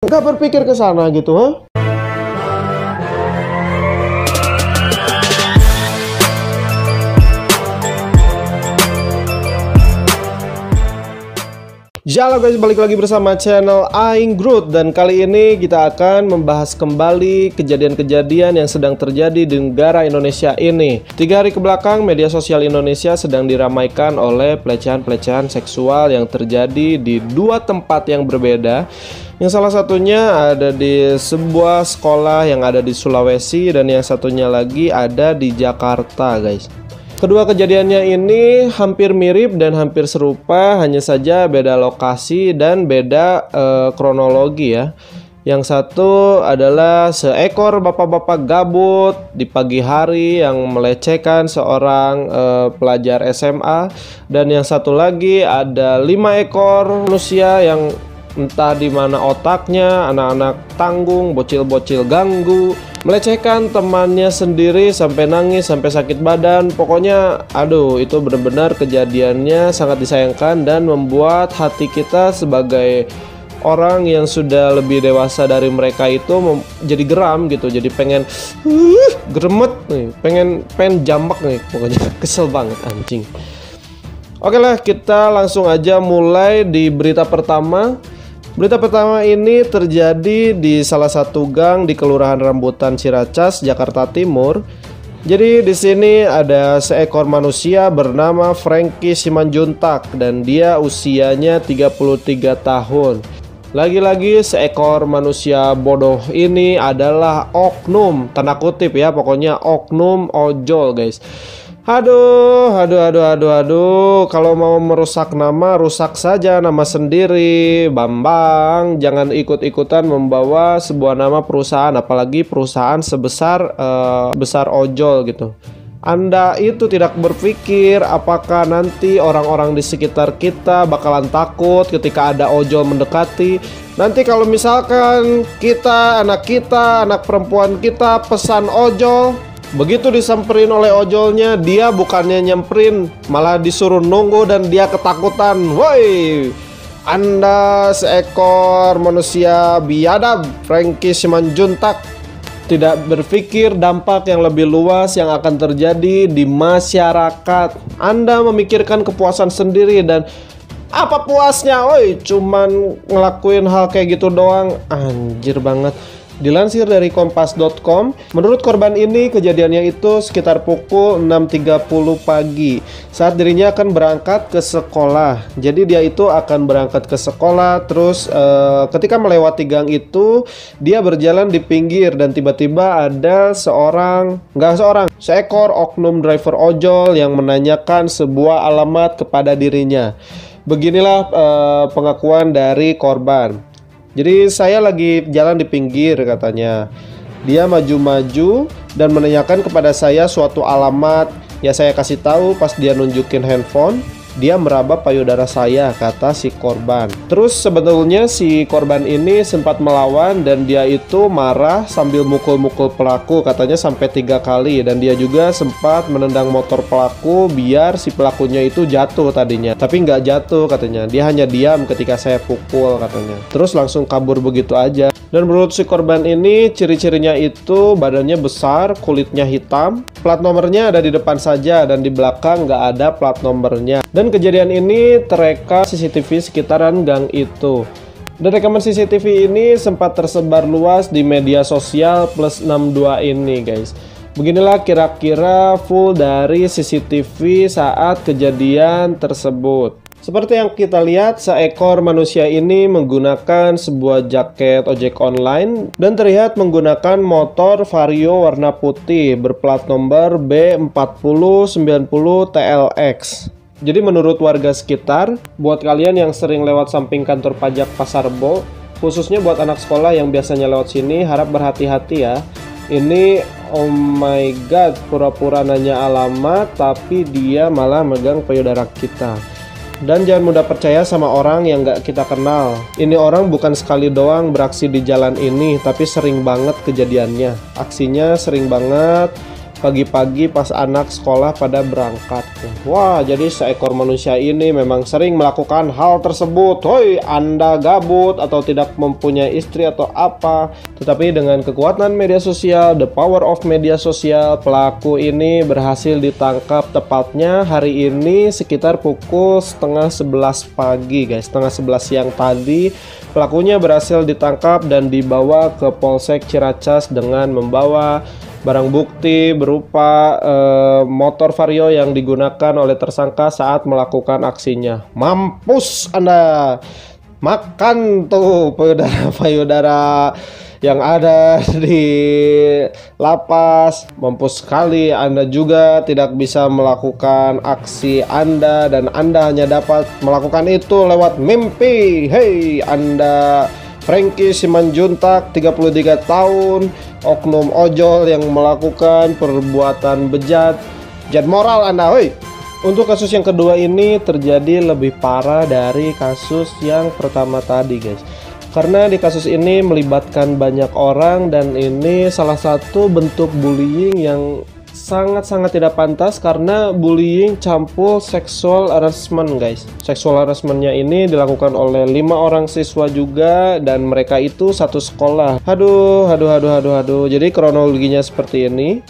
Nggak berpikir ke sana gitu, ha? Halo guys, balik lagi bersama channel Aing Groot. Dan kali ini kita akan membahas kembali kejadian-kejadian yang sedang terjadi di negara Indonesia ini. 3 hari kebelakang media sosial Indonesia sedang diramaikan oleh pelecehan-pelecehan seksual yang terjadi di 2 tempat yang berbeda. Yang salah satunya ada di sebuah sekolah yang ada di Sulawesi, dan yang satunya lagi ada di Jakarta guys. Kedua kejadiannya ini hampir mirip dan hampir serupa, hanya saja beda lokasi dan beda kronologi ya. Yang satu adalah seekor bapak-bapak gabut di pagi hari yang melecehkan seorang pelajar SMA, dan yang satu lagi ada 5 ekor manusia yang entah di mana otaknya, anak-anak tanggung, bocil-bocil ganggu, melecehkan temannya sendiri sampai nangis, sampai sakit badan. Pokoknya aduh, itu benar-benar kejadiannya sangat disayangkan dan membuat hati kita sebagai orang yang sudah lebih dewasa dari mereka itu jadi geram gitu, jadi pengen geremet nih, pengen jambak nih, pokoknya kesel banget anjing. Oke lah, kita langsung aja mulai di berita pertama. Berita pertama ini terjadi di salah satu gang di Kelurahan Rambutan, Ciracas, Jakarta Timur. Jadi di sini ada seekor manusia bernama Frankie Simanjuntak dan dia usianya 33 tahun. Lagi-lagi seekor manusia bodoh ini adalah oknum, tanda kutip ya, pokoknya oknum ojol guys. Aduh, kalau mau merusak nama, rusak saja nama sendiri, Bambang. Jangan ikut-ikutan membawa sebuah nama perusahaan, apalagi perusahaan sebesar besar ojol gitu. Anda itu tidak berpikir apakah nanti orang-orang di sekitar kita bakalan takut ketika ada ojol mendekati. Nanti kalau misalkan anak perempuan kita pesan ojol, begitu disamperin oleh ojolnya, dia bukannya nyamperin, malah disuruh nunggu dan dia ketakutan. Woi, Anda seekor manusia biadab, Frankie Simanjuntak, tidak berpikir dampak yang lebih luas yang akan terjadi di masyarakat. Anda memikirkan kepuasan sendiri, dan apa puasnya? Woi, cuman ngelakuin hal kayak gitu doang. Anjir banget. Dilansir dari kompas.com, menurut korban ini kejadiannya itu sekitar pukul 6.30 pagi saat dirinya akan berangkat ke sekolah. Jadi dia itu akan berangkat ke sekolah, terus ketika melewati gang itu dia berjalan di pinggir dan tiba-tiba ada seekor oknum driver ojol yang menanyakan sebuah alamat kepada dirinya. Beginilah pengakuan dari korban. Jadi saya lagi jalan di pinggir katanya. Dia maju-maju dan menanyakan kepada saya suatu alamat. Ya saya kasih tahu, pas dia nunjukin handphone, dia meraba payudara saya, kata si korban. Terus sebetulnya si korban ini sempat melawan dan dia itu marah sambil mukul-mukul pelaku, katanya sampai 3 kali. Dan dia juga sempat menendang motor pelaku biar si pelakunya itu jatuh tadinya. Tapi nggak jatuh katanya, dia hanya diam ketika saya pukul katanya. Terus langsung kabur begitu aja. Dan menurut si korban ini ciri-cirinya itu badannya besar, kulitnya hitam, plat nomornya ada di depan saja dan di belakang nggak ada plat nomornya. Dan kejadian ini terekam CCTV sekitaran gang itu. Dan rekaman CCTV ini sempat tersebar luas di media sosial plus 62 ini guys. Beginilah kira-kira full dari CCTV saat kejadian tersebut. Seperti yang kita lihat, seekor manusia ini menggunakan sebuah jaket ojek online dan terlihat menggunakan motor Vario warna putih berplat nomor B4090 TLX. Jadi menurut warga sekitar, buat kalian yang sering lewat samping kantor pajak Pasar Bo, khususnya buat anak sekolah yang biasanya lewat sini, harap berhati-hati ya. Ini oh my god, pura-pura nanya alamat tapi dia malah megang payudara kita. Dan jangan mudah percaya sama orang yang gak kita kenal. Ini orang bukan sekali doang beraksi di jalan ini, tapi sering banget kejadiannya. Aksinya sering banget. pagi-pagi pas anak sekolah pada berangkat. Wah, jadi seekor manusia ini memang sering melakukan hal tersebut. Hoi, Anda gabut atau tidak mempunyai istri atau apa. Tetapi dengan kekuatan media sosial, the power of media sosial, pelaku ini berhasil ditangkap tepatnya hari ini sekitar pukul setengah 11 pagi guys. Setengah 11 siang tadi pelakunya berhasil ditangkap dan dibawa ke Polsek Ciracas dengan membawa barang bukti berupa motor Vario yang digunakan oleh tersangka saat melakukan aksinya. Mampus Anda, makan tuh payudara yang ada di lapas. Mampus sekali, Anda juga tidak bisa melakukan aksi Anda dan Anda hanya dapat melakukan itu lewat mimpi. Hei Anda, Frankie Simanjuntak 33 tahun, oknum ojol yang melakukan perbuatan bejat moral Anda. Woi. Untuk kasus yang kedua ini terjadi lebih parah dari kasus yang pertama tadi guys. Karena di kasus ini melibatkan banyak orang dan ini salah satu bentuk bullying yang sangat-sangat tidak pantas karena bullying campur sexual harassment guys. Sexual harassmentnya ini dilakukan oleh 5 orang siswa juga dan mereka itu satu sekolah. Aduh. Jadi kronologinya seperti ini.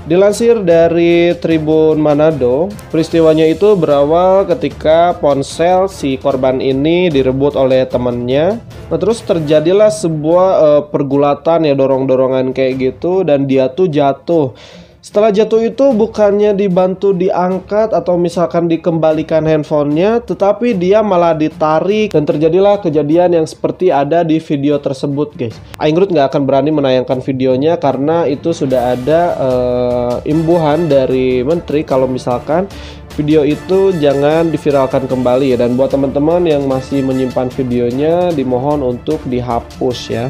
Dilansir dari Tribun Manado, peristiwanya itu berawal ketika ponsel si korban ini direbut oleh temannya. Nah, terus terjadilah sebuah pergulatan ya, dorong-dorongan kayak gitu dan dia tuh jatuh. Setelah jatuh itu bukannya dibantu diangkat atau misalkan dikembalikan handphonenya, tetapi dia malah ditarik dan terjadilah kejadian yang seperti ada di video tersebut guys. Aing Grut nggak akan berani menayangkan videonya karena itu sudah ada imbuhan dari menteri kalau misalkan video itu jangan diviralkan kembali ya. Dan buat teman-teman yang masih menyimpan videonya dimohon untuk dihapus ya.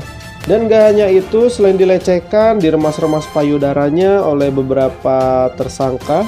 Dan gak hanya itu, selain dilecehkan, diremas-remas payudaranya oleh beberapa tersangka,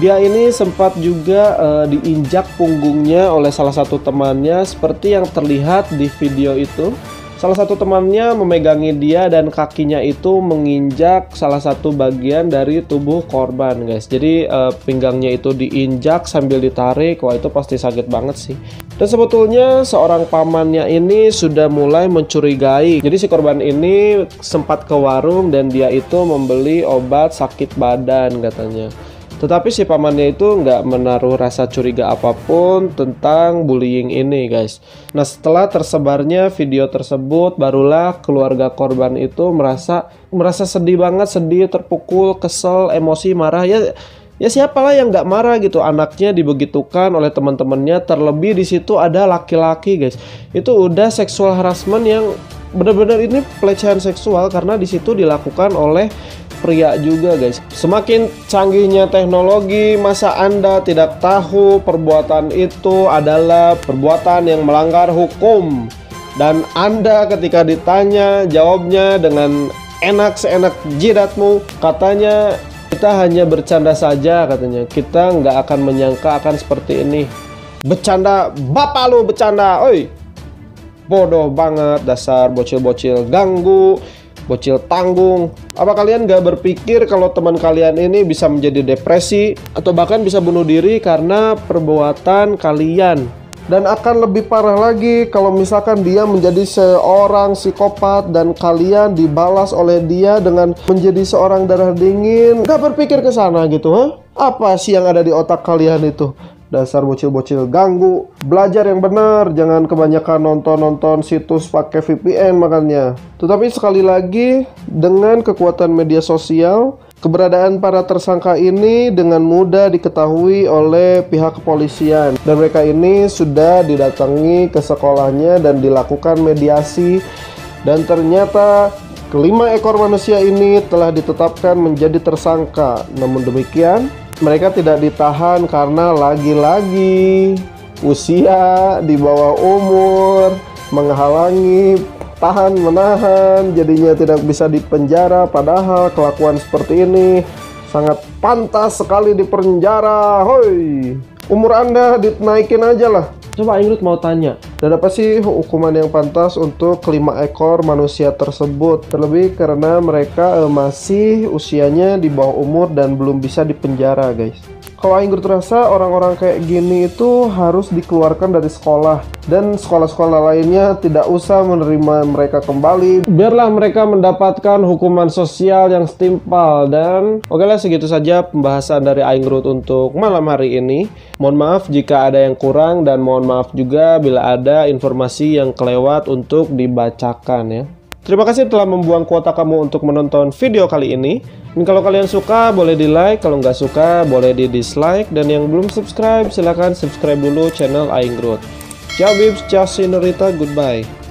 dia ini sempat juga diinjak punggungnya oleh salah satu temannya seperti yang terlihat di video itu. Salah satu temannya memegangi dia dan kakinya itu menginjak salah satu bagian dari tubuh korban guys. Jadi pinggangnya itu diinjak sambil ditarik. Wah, itu pasti sakit banget sih. Dan sebetulnya seorang pamannya ini sudah mulai mencurigai. Jadi si korban ini sempat ke warung dan dia itu membeli obat sakit badan katanya. Tetapi si pamannya itu nggak menaruh rasa curiga apapun tentang bullying ini guys. Nah, setelah tersebarnya video tersebut, barulah keluarga korban itu merasa sedih banget, sedih, terpukul, kesel, emosi, marah. Ya siapalah yang nggak marah gitu, anaknya dibegitukan oleh teman-temannya, terlebih di situ ada laki-laki guys. Itu udah seksual harassment yang benar-benar ini pelecehan seksual karena di situ dilakukan oleh pria juga guys. Semakin canggihnya teknologi, masa Anda tidak tahu perbuatan itu adalah perbuatan yang melanggar hukum. Dan Anda ketika ditanya jawabnya dengan enak seenak jidatmu. Katanya kita hanya bercanda saja katanya. Kita nggak akan menyangka akan seperti ini. Bercanda, bapak lu bercanda, oi. Bodoh banget, dasar bocil-bocil ganggu, bocil tanggung. Apa kalian gak berpikir kalau teman kalian ini bisa menjadi depresi atau bahkan bisa bunuh diri karena perbuatan kalian? Dan akan lebih parah lagi kalau misalkan dia menjadi seorang psikopat dan kalian dibalas oleh dia dengan menjadi seorang darah dingin. Gak berpikir ke sana gitu, ha? Apa sih yang ada di otak kalian itu? Dasar bocil-bocil ganggu. Belajar yang benar, jangan kebanyakan nonton situs pakai VPN makanya. Tetapi sekali lagi, dengan kekuatan media sosial, keberadaan para tersangka ini dengan mudah diketahui oleh pihak kepolisian. Dan mereka ini sudah didatangi ke sekolahnya dan dilakukan mediasi. Dan ternyata kelima ekor manusia ini telah ditetapkan menjadi tersangka. Namun demikian, mereka tidak ditahan karena lagi-lagi usia di bawah umur menghalangi tahan menahan, jadinya tidak bisa dipenjara. Padahal kelakuan seperti ini sangat pantas sekali dipenjara. Hoi, umur Anda dinaikin aja lah. Coba Aing Rut mau tanya, dan apa sih hukuman yang pantas untuk kelima ekor manusia tersebut? Terlebih karena mereka masih usianya di bawah umur dan belum bisa dipenjara, guys. Kalau Aing Rut rasa orang-orang kayak gini itu harus dikeluarkan dari sekolah, dan sekolah-sekolah lainnya tidak usah menerima mereka kembali. Biarlah mereka mendapatkan hukuman sosial yang setimpal. Dan oke lah, segitu saja pembahasan dari Aing Rut untuk malam hari ini. Mohon maaf jika ada yang kurang, dan mohon maaf juga bila ada informasi yang kelewat untuk dibacakan ya. Terima kasih telah membuang kuota kamu untuk menonton video kali ini. Dan kalau kalian suka boleh di like, kalau nggak suka boleh di dislike. Dan yang belum subscribe silahkan subscribe dulu channel Aing Rut. Ciao Bibs, ciao Senorita, goodbye.